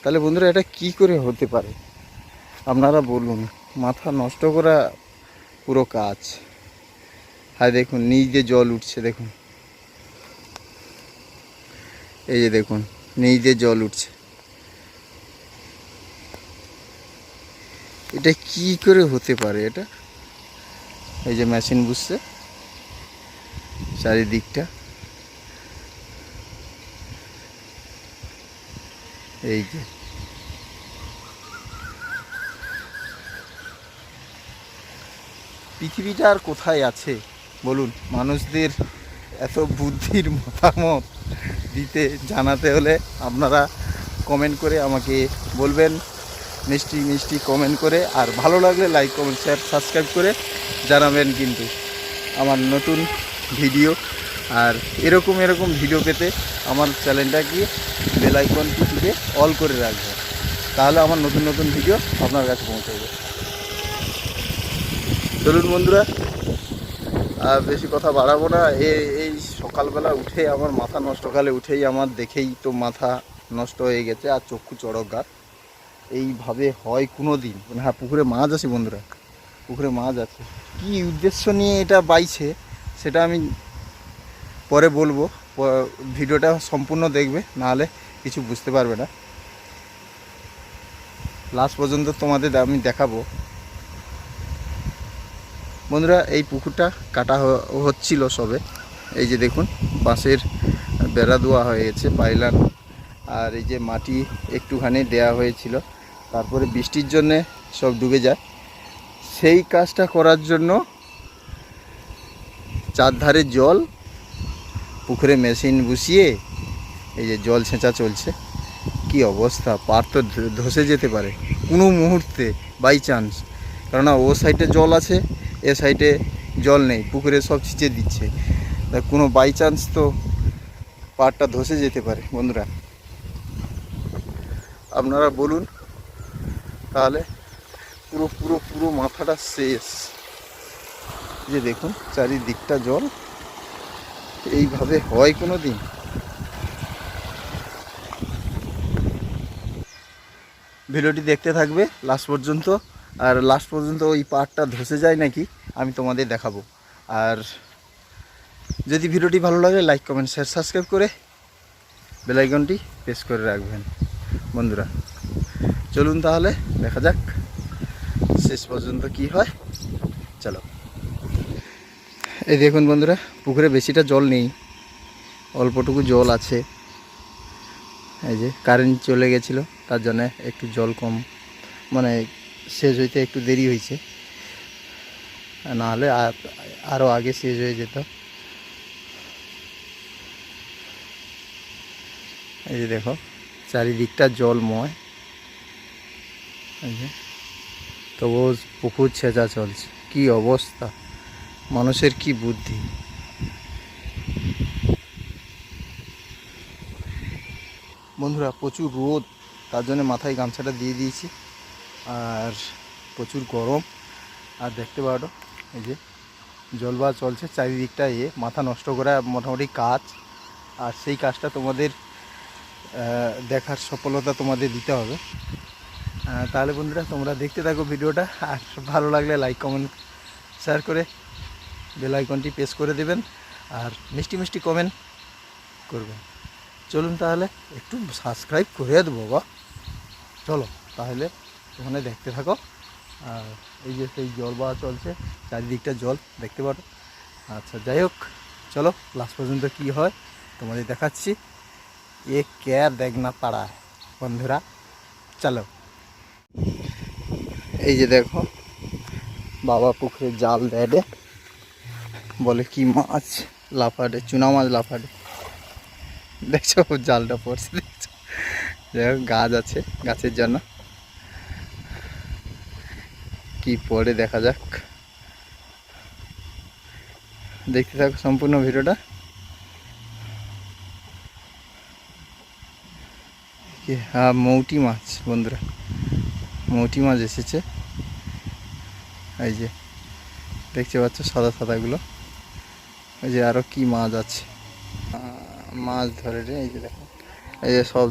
তাহলে বন্ধুরা এটা কি করে হতে পারে আপনারা বলুন। মাথা নষ্ট করা পুরো কাজ। হ্যাঁ দেখুন নিচ দিয়ে জল উঠছে, দেখুন এই যে দেখুন নিচ দিয়ে জল উঠছে। এটা কি করে হতে পারে এটা? এই যে মেশিন বুঝছে চারিদিকটা, এই যে পৃথিবীটা আর কোথায় আছে বলুন? মানুষদের এত বুদ্ধির মতামত দিতে জানাতে হলে আপনারা কমেন্ট করে আমাকে বলবেন, মিষ্টি মিষ্টি কমেন্ট করে। আর ভালো লাগলে লাইক কমেন্ট শেয়ার সাবস্ক্রাইব করে জানাবেন কিন্তু আমার নতুন ভিডিও। আর এরকম ভিডিও পেতে আমার চ্যানেলটাকে বেল আইকনটি টিপে অল করে রাখবেন, তাহলে আমার নতুন ভিডিও আপনার কাছে পৌঁছাবে। চলুন বন্ধুরা, আর বেশি কথা বাড়াবো না। এই সকালবেলা উঠে আমার মাথা নষ্ট, কালে উঠেই আমার দেখেই তো মাথা নষ্ট হয়ে গেছে আর চক্ষু চড়ক গাছ। এইভাবে হয় কোনো দিন? হ্যাঁ পুকুরে মাছ আছে বন্ধুরা, পুকুরে মাছ আছে। কী উদ্দেশ্য নিয়ে এটা বাইছে সেটা আমি পরে বলবো। ভিডিওটা সম্পূর্ণ দেখবে, নাহলে কিছু বুঝতে পারবে না। লাস্ট পর্যন্ত তোমাদের আমি দেখাবো। বন্ধুরা এই পুকুরটা কাটা হচ্ছিল সবে। এই যে দেখুন বাঁশের বেড়া দেওয়া হয়েছে, পাইলান। আর এই যে মাটি একটুখানি দেয়া হয়েছিল, তারপরে বৃষ্টির জন্যে সব ডুবে যায়। সেই কাজটা করার জন্য চারধারে জল, পুকুরে মেশিন বসিয়ে এই যে জল ছেঁচা চলছে। কি অবস্থা! পার তো ধসে যেতে পারে কোনো মুহূর্তে, বাই চান্স। কেননা ও সাইডে জল আছে, এ সাইডে জল নেই, পুকুরে সব ছিঁচে দিচ্ছে। তা কোনো বাই চান্স তো পাড়টা ধসে যেতে পারে বন্ধুরা। আপনারা বলুন, তাহলে পুরো পুরো পুরো মাথাটা শেষ। যে দেখুন চারিদিকটা জল। এইভাবে হয় কোনো দিন? ভিডিওটি দেখতে থাকবে লাস্ট পর্যন্ত। আর লাস্ট পর্যন্ত ওই পাড়টা ধসে যায় নাকি আমি তোমাদের দেখাবো। আর যদি ভিডিওটি ভালো লাগে লাইক কমেন্ট শেয়ার সাবস্ক্রাইব করে বেল আইকনটি প্রেস করে রাখবেন বন্ধুরা। চলুন তাহলে দেখা যাক শেষ পর্যন্ত কি হয়। চলো। এই দেখুন বন্ধুরা, পুকুরে বেশিটা জল নেই, অল্পটুকু জল আছে। এই যে কারেন্ট চলে গেছিলো, তার জন্য একটু জল কম, মানে শেষ হইতে একটু দেরি হয়েছে, নাহলে আরও আগে শেষ হয়ে যেত। এই যে দেখো চারিদিকটা জলময়। এই যে তবু পুকুর ছেঁচা চলছে। কি অবস্থা! মানুষের কি বুদ্ধি! বন্ধুরা প্রচুর রোদ, তার জন্য মাথায় গামছাটা দিয়ে দিয়েছি। আর প্রচুর গরম। আর দেখতে পারো এই যে জলবাস চলছে চারিদিকটা। মাথা নষ্ট করা মোটামুটি কাজ। আর সেই কাজটা তোমাদের দেখার সফলতা তোমাদের দিতে হবে। তাহলে বন্ধুরা তোমরা দেখতে থাকো ভিডিওটা। আর ভালো লাগলে লাইক কমেন্ট শেয়ার করে বেল আইকনটি প্রেস করে দেবেন। আর মিষ্টি মিষ্টি কমেন্ট করবেন। চলুন তাহলে একটু সাবস্ক্রাইব করে দেবো বাবা। চলো তাহলে ওখানে দেখতে থাকো। আর এই যে সেই জল বাওয়া চলছে, চারিদিকটা জল দেখতে পারো। আচ্ছা যাই হোক, চলো লাস্ট পর্যন্ত কি হয় তোমাদের দেখাচ্ছি। এ কে দেখনা পাড়া বন্ধুরা, চলো। এই যে দেখো বাবা পুকুরে জাল দেয়, বলে কি মাছ লাফাডে, চুনা মাছ লাফাডে। দেখছো জালটা পড়ছে, দেখছো? যাই হোক গাছ আছে, গাছের জন্য কি পড়ে দেখা যাক। দেখতে থাকো সম্পূর্ণ ভিডিওটা। হ্যাঁ মৌটি মাছ বন্ধুরা, মৌটি মাছ এসেছে। এই যে দেখতে পাচ্ছ সাদা সাদাগুলো। এই যে আরো কি মাছ আছে, মাছ ধরে রে। এই যে দেখো, এই যে সব